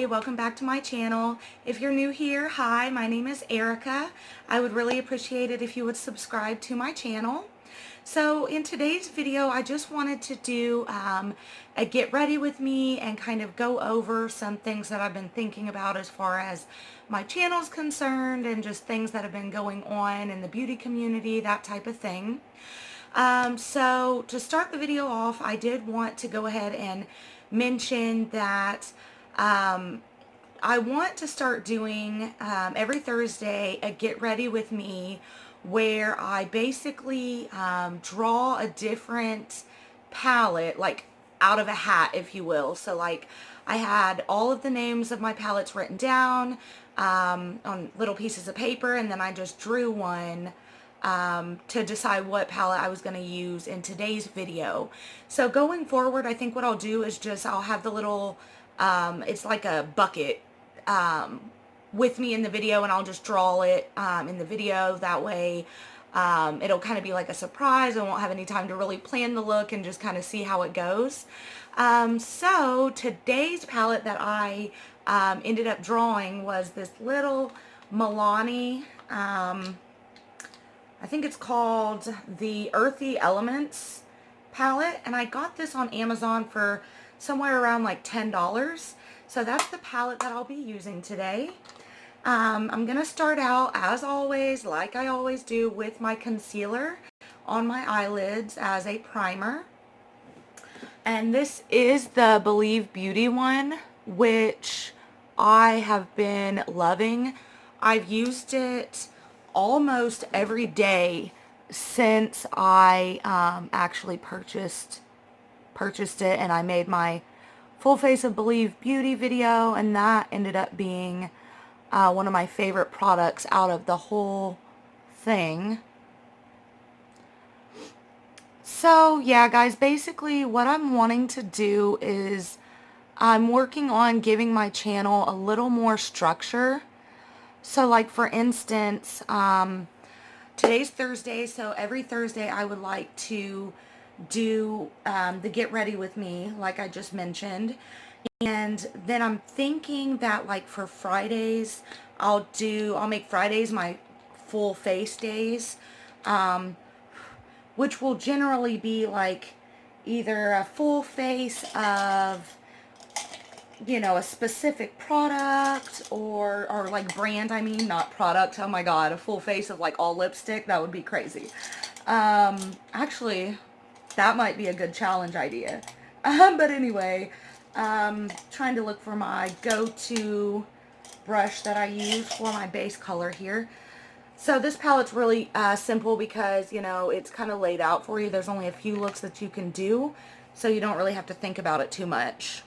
everybody, welcome back to my channel. If you're new here, hi, my name is Erica. I would really appreciate it if you would subscribe to my channel. So in today's video, I just wanted to do a get ready with me and kind of go over some things that I've been thinking about as far as my channel's concerned and just things that have been going on in the beauty community, that type of thing. So to start the video off, I did want to go ahead and mention that I want to start doing every Thursday a get ready with me where I basically draw a different palette, like out of a hat, if you will. So like I had all of the names of my palettes written down on little pieces of paper, and then I just drew one to decide what palette I was going to use in today's video. So going forward, I think what I'll do is just I'll have the little it's like a bucket with me in the video, and I'll just draw it in the video. That way it'll kind of be like a surprise. I won't have any time to really plan the look and just kind of see how it goes. So today's palette that I ended up drawing was this little Milani, I think it's called the Earthy Elements palette, and I got this on Amazon for somewhere around like $10. So that's the palette that I'll be using today. I'm going to start out, as always, like I always do, with my concealer on my eyelids as a primer. And this is the Believe Beauty one, which I have been loving. I've used it almost every day since I actually purchased it, and I made my full face of Believe Beauty video, and that ended up being one of my favorite products out of the whole thing. So yeah, guys, basically what I'm wanting to do is I'm working on giving my channel a little more structure. So like for instance, today's Thursday, so every Thursday I would like to do the get ready with me, like I just mentioned. And then I'm thinking that like for Fridays, I'll make Fridays my full face days, which will generally be like either a full face of, you know, a specific product or like brand, I mean, not product. Oh my god, a full face of like all lipstick, that would be crazy. Actually, that might be a good challenge idea. But anyway, trying to look for my go-to brush that I use for my base color here. So this palette's really simple because, you know, it's kind of laid out for you. There's only a few looks that you can do, so you don't really have to think about it too much.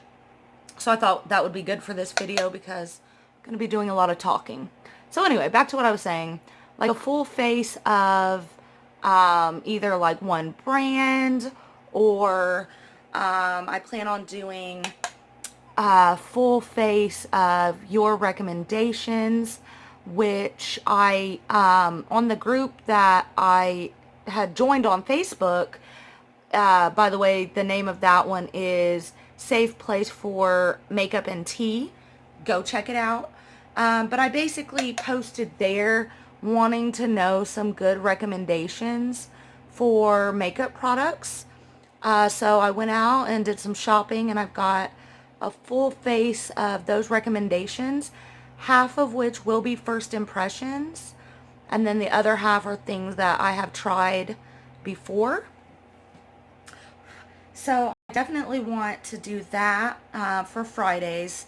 So I thought that would be good for this video because I'm going to be doing a lot of talking. So anyway, back to what I was saying. Like a full face of either like one brand, or I plan on doing a full face of your recommendations, which I, on the group that I had joined on Facebook, by the way, the name of that one is Safe Place for Makeup and Tea. Go check it out. But I basically posted there wanting to know some good recommendations for makeup products. So I went out and did some shopping, and I've got a full face of those recommendations, half of which will be first impressions, and then the other half are things that I have tried before. So I definitely want to do that for Fridays.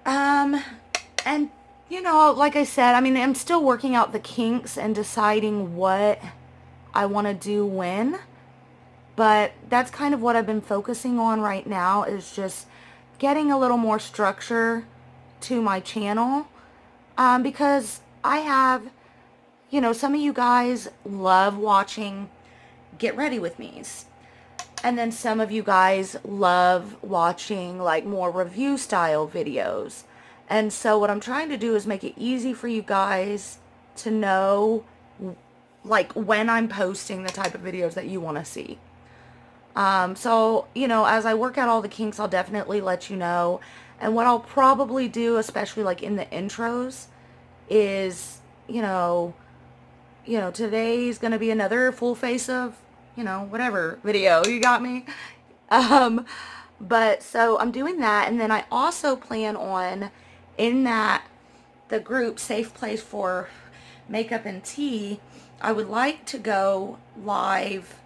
And you know, like I said, I mean, I'm still working out the kinks and deciding what I want to do when. But that's kind of what I've been focusing on right now, is just getting a little more structure to my channel. Because I have, you know, some of you guys love watching Get Ready With Me's. And then some of you guys love watching like more review style videos. And so what I'm trying to do is make it easy for you guys to know like when I'm posting the type of videos that you want to see. So, you know, as I work out all the kinks, I'll definitely let you know. And what I'll probably do, especially like in the intros, is, today's going to be another full face of, whatever video. You got me? Um, but so I'm doing that. And then I also plan on, in the group Safe Place for Makeup and Tea, I would like to go live,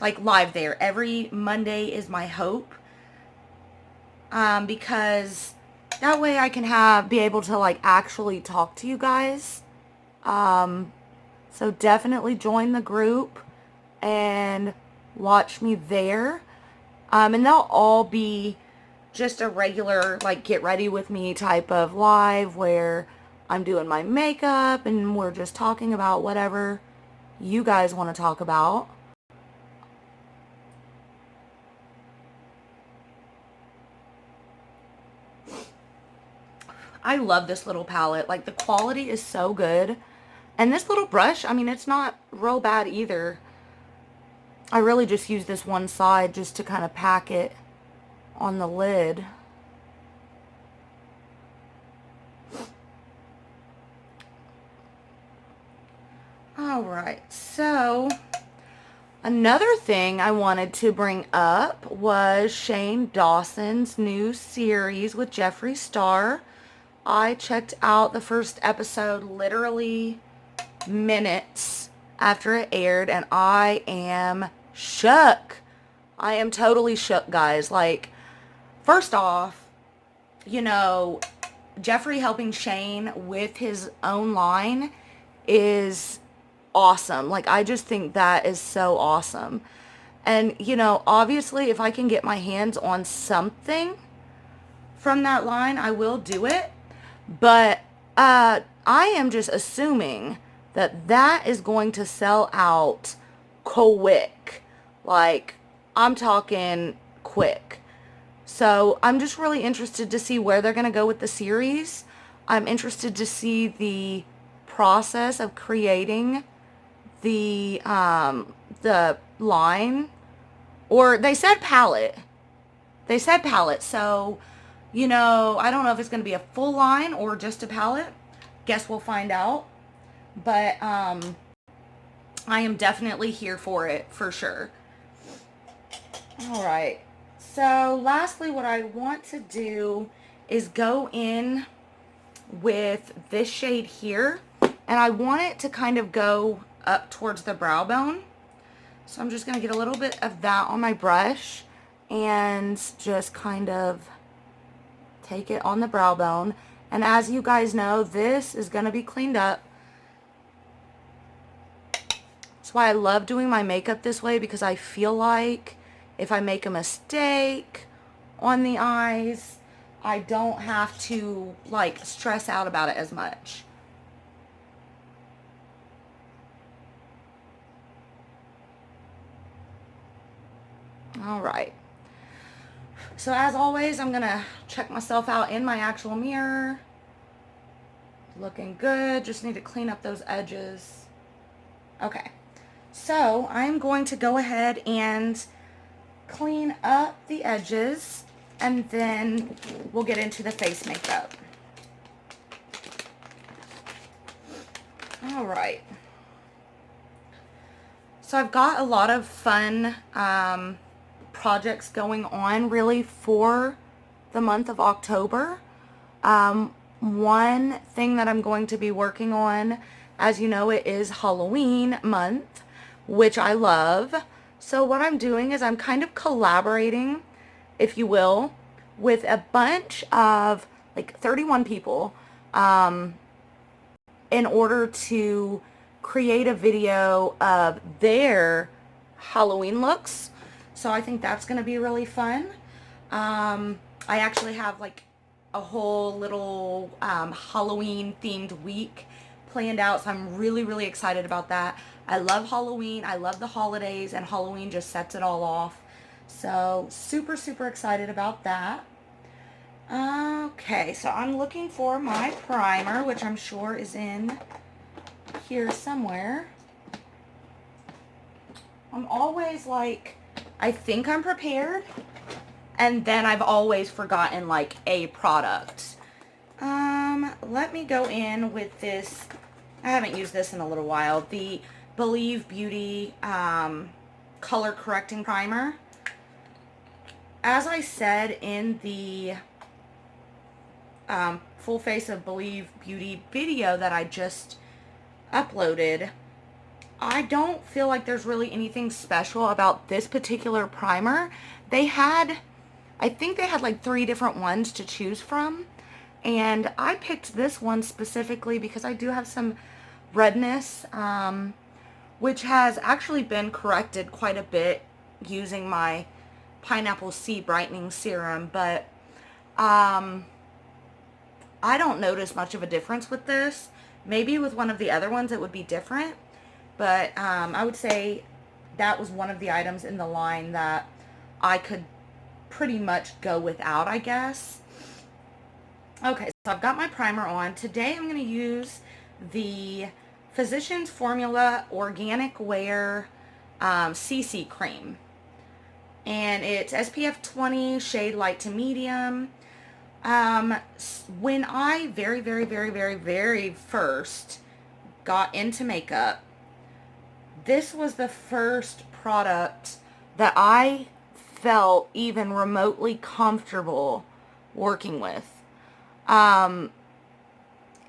like live there. Every Monday is my hope. Because that way I can be able to like actually talk to you guys. So definitely join the group and watch me there. And they'll all be just a regular, like, get ready with me type of live where I'm doing my makeup and we're just talking about whatever you guys want to talk about. I love this little palette. Like, the quality is so good. And this little brush, I mean, it's not real bad either. I really just use this one side just to kind of pack it on the lid. Alright, so another thing I wanted to bring up was Shane Dawson's new series with Jeffree Star. I checked out the first episode literally minutes after it aired, and I am shook. I am totally shook, guys. Like, first off, Jeffree helping Shane with his own line is awesome. Like, I just think that is so awesome. And, obviously, if I can get my hands on something from that line, I will do it. But I am just assuming that is going to sell out quick. Like, I'm talking quick. So I'm just really interested to see where they're going to go with the series. I'm interested to see the process of creating the line. Or they said palette. They said palette. So, I don't know if it's going to be a full line or just a palette. Guess we'll find out. But I am definitely here for it, for sure. Alright. So, lastly, what I want to do is go in with this shade here. And I want it to kind of go up towards the brow bone. So I'm just going to get a little bit of that on my brush and just kind of take it on the brow bone. And as you guys know, this is going to be cleaned up. That's why I love doing my makeup this way, because I feel like if I make a mistake on the eyes, I don't have to like stress out about it as much. Alright. So as always, I'm going to check myself out in my actual mirror. Looking good. Just need to clean up those edges. Okay. So I'm going to go ahead and clean up the edges, and then we'll get into the face makeup. Alright. So I've got a lot of fun projects going on really for the month of October. One thing that I'm going to be working on, as you know, it is Halloween month, which I love. So what I'm doing is I'm kind of collaborating, if you will, with a bunch of like 31 people in order to create a video of their Halloween looks. So I think that's going to be really fun. I actually have like a whole little Halloween themed week planned out, so I'm really, really excited about that. I love Halloween. I love the holidays, and Halloween just sets it all off. So super, super excited about that. Okay, so I'm looking for my primer, which I'm sure is in here somewhere. I'm always like, I think I'm prepared, and then I've always forgotten like a product. Let me go in with this. I haven't used this in a little while. The Believe Beauty color correcting primer. As I said in the full face of Believe Beauty video that I just uploaded, I don't feel like there's really anything special about this particular primer. I think they had like 3 different ones to choose from, and I picked this one specifically because I do have some redness, which has actually been corrected quite a bit using my Pineapple C Brightening Serum, but I don't notice much of a difference with this. Maybe with one of the other ones it would be different, but I would say that was one of the items in the line that I could pretty much go without, I guess. Okay, so I've got my primer on. Today I'm going to use the Physicians Formula Organic Wear CC Cream. And it's SPF 20, shade light to medium. When I very first got into makeup, this was the first product that I felt even remotely comfortable working with.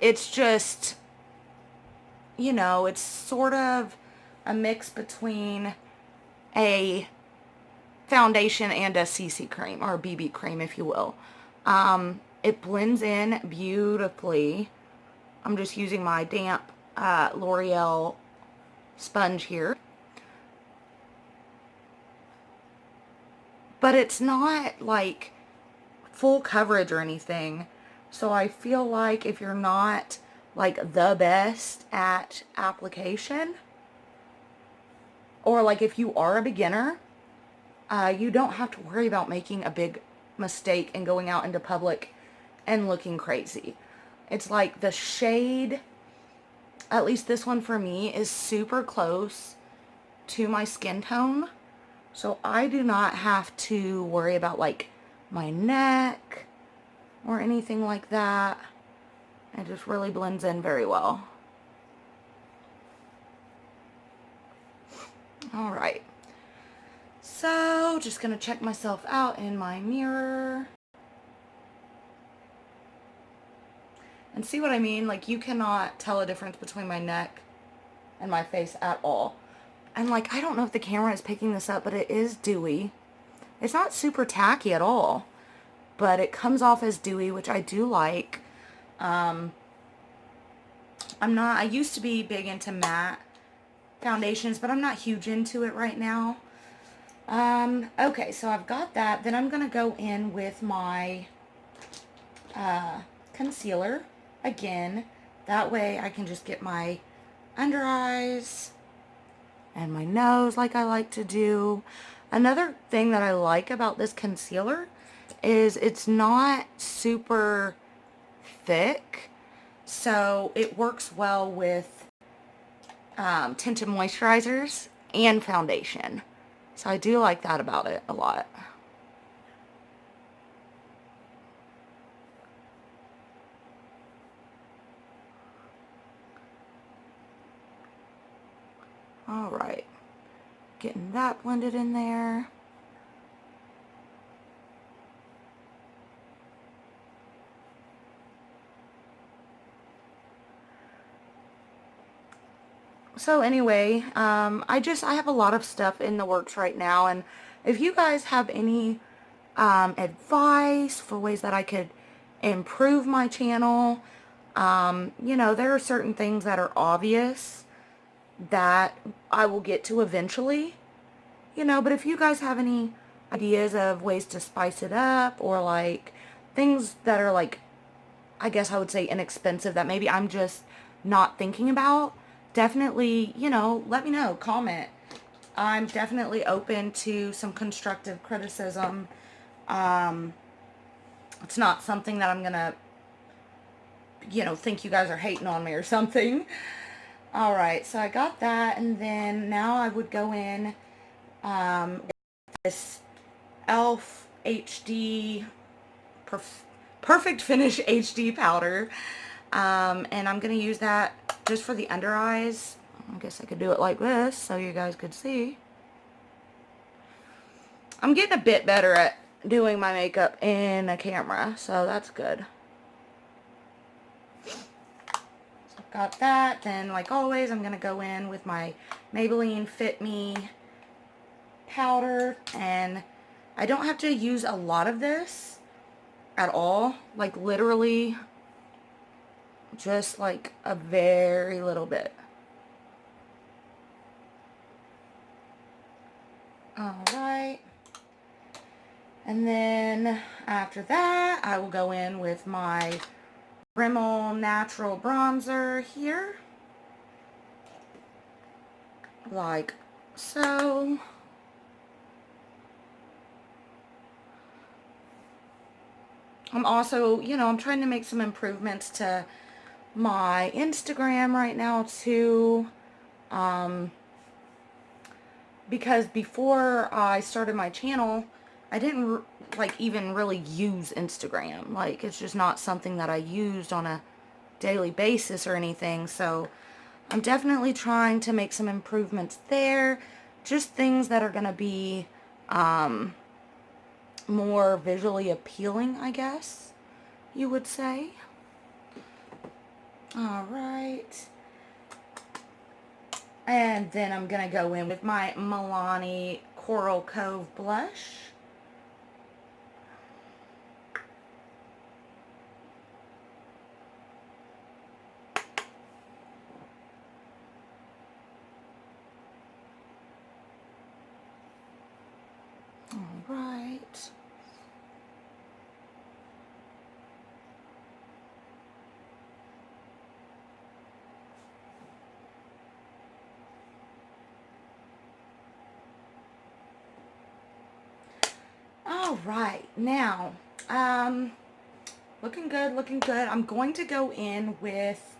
It's just, you know, it's sort of a mix between a foundation and a CC cream, or a BB cream, if you will. It blends in beautifully. I'm just using my damp L'Oreal sponge here. But it's not like full coverage or anything. So I feel like if you're not like the best at application, or like if you are a beginner, you don't have to worry about making a big mistake and going out into public and looking crazy. It's like the shade, at least this one for me, is super close to my skin tone. So I do not have to worry about like my neck or anything like that. It just really blends in very well. Alright. So, just going to check myself out in my mirror. And see what I mean? Like, you cannot tell a difference between my neck and my face at all. And, like, I don't know if the camera is picking this up, but it is dewy. It's not super tacky at all. But it comes off as dewy, which I do like. I used to be big into matte foundations, but I'm not huge into it right now. Okay, so I've got that. Then I'm going to go in with my concealer again. That way I can just get my under eyes and my nose like I like to do. Another thing that I like about this concealer is it's not super thick, so it works well with tinted moisturizers and foundation. So I do like that about it a lot. Alright, getting that blended in there. So anyway, I have a lot of stuff in the works right now, and if you guys have any advice for ways that I could improve my channel, you know, there are certain things that are obvious that I will get to eventually, you know, but if you guys have any ideas of ways to spice it up, or like things that are like, I guess I would say inexpensive that maybe I'm just not thinking about, definitely, you know, let me know, comment. I'm definitely open to some constructive criticism. It's not something that I'm gonna, you know, think you guys are hating on me or something. Alright, so I got that, and then now I would go in with this e.l.f. HD, Perfect Finish HD powder. And I'm going to use that just for the under eyes. I guess I could do it like this so you guys could see. I'm getting a bit better at doing my makeup in a camera, so that's good. So I've got that. Then, like always, I'm going to go in with my Maybelline Fit Me powder, and I don't have to use a lot of this at all, like literally just like a very little bit. Alright, and then after that I will go in with my Rimmel Natural Bronzer here, like so. I'm also, I'm trying to make some improvements to my Instagram right now too, because before I started my channel, I didn't like even really use Instagram. Like, it's just not something that I used on a daily basis or anything. So I'm definitely trying to make some improvements there, just things that are going to be more visually appealing, I guess you would say. Alright. And then I'm going to go in with my Milani Coral Cove blush. Alright. Alright, now, looking good, looking good. I'm going to go in with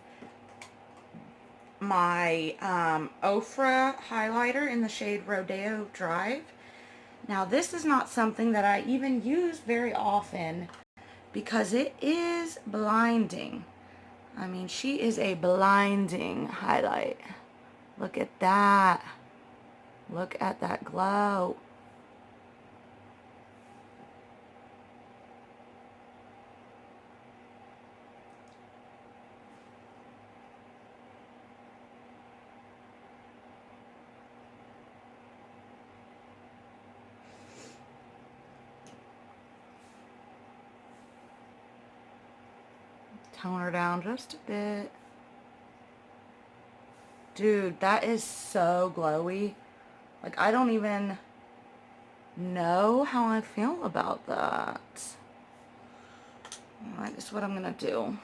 my Ofra highlighter in the shade Rodeo Drive. Now, this is not something that I even use very often because it is blinding. I mean, she is a blinding highlight. Look at that. Look at that glow. Tone her down just a bit. Dude, that is so glowy. Like, I don't even know how I feel about that. Alright, this is what I'm going to do.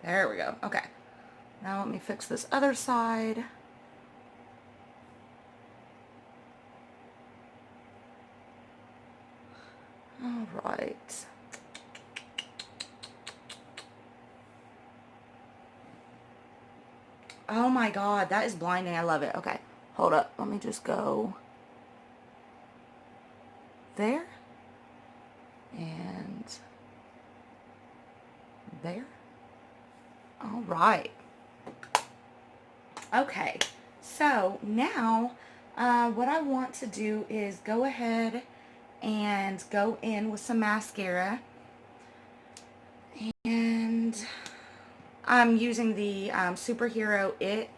There we go. Okay. Now let me fix this other side. Alright. Oh my god, that is blinding. I love it. Okay, hold up. Let me just go there. And there. Alright. Okay, so now what I want to do is go ahead and go in with some mascara. And I'm using the Superhero It,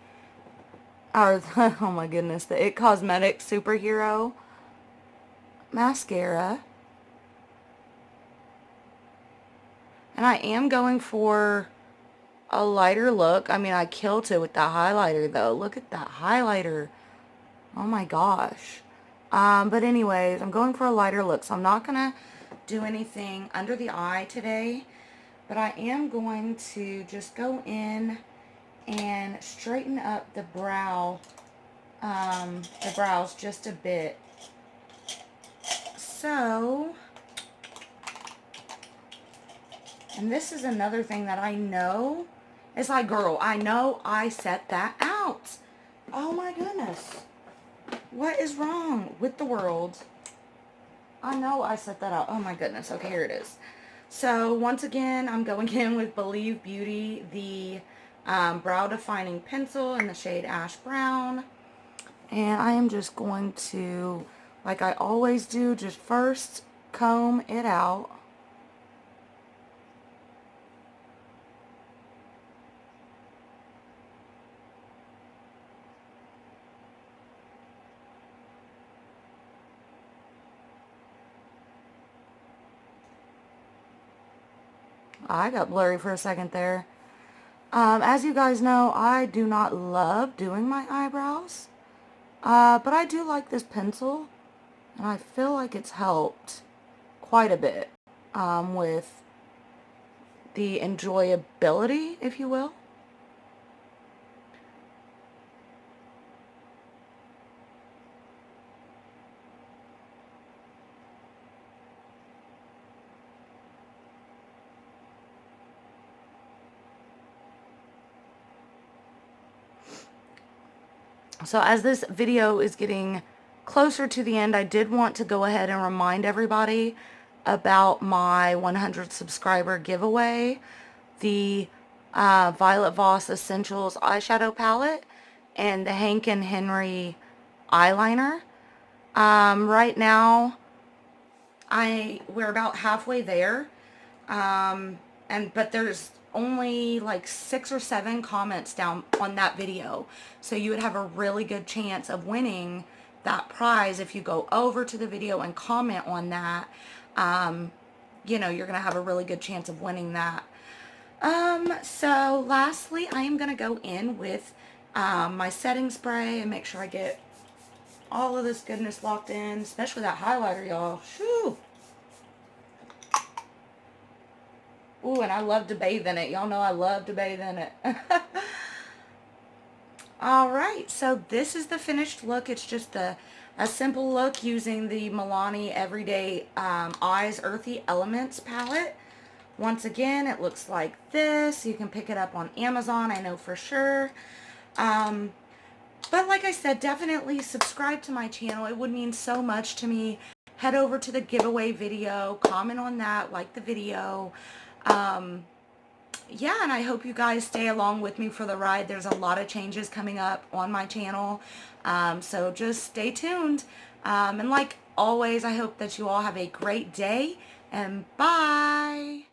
or oh my goodness, the It Cosmetics Superhero mascara. And I am going for a lighter look. I mean, I killed it with that highlighter though. Look at that highlighter. Oh my gosh. But anyways, I'm going for a lighter look, so I'm not going to do anything under the eye today. But I am going to just go in and straighten up the brows just a bit. So, And this is another thing that I know. It's like, girl, I know I set that out. Oh my goodness. What is wrong with the world? I know I set that out. Oh my goodness. Okay, here it is. So once again, I'm going in with Believe Beauty, the brow defining pencil in the shade Ash Brown. And I am just going to, like I always do, just first comb it out. I got blurry for a second there. As you guys know, I do not love doing my eyebrows. But I do like this pencil. And I feel like it's helped quite a bit with the enjoyability, if you will. So as this video is getting closer to the end, I did want to go ahead and remind everybody about my 100 subscriber giveaway, the Violet Voss Essentials eyeshadow palette and the Hank and Henry eyeliner. Right now, we're about halfway there, but there's only like 6 or 7 comments down on that video, so you would have a really good chance of winning that prize if you go over to the video and comment on that. You know, you're gonna have a really good chance of winning that. So lastly, I am gonna go in with my setting spray and make sure I get all of this goodness locked in, especially that highlighter, y'all. Shoo! Ooh, and I love to bathe in it. Y'all know I love to bathe in it. Alright, so this is the finished look. It's just a simple look using the Milani Everyday Eyes Earthy Elements palette. Once again, it looks like this. You can pick it up on Amazon, I know for sure. But like I said, definitely subscribe to my channel. It would mean so much to me. Head over to the giveaway video, comment on that, like the video. Yeah, and I hope you guys stay along with me for the ride. There's a lot of changes coming up on my channel, so just stay tuned. And like always, I hope that you all have a great day, and bye!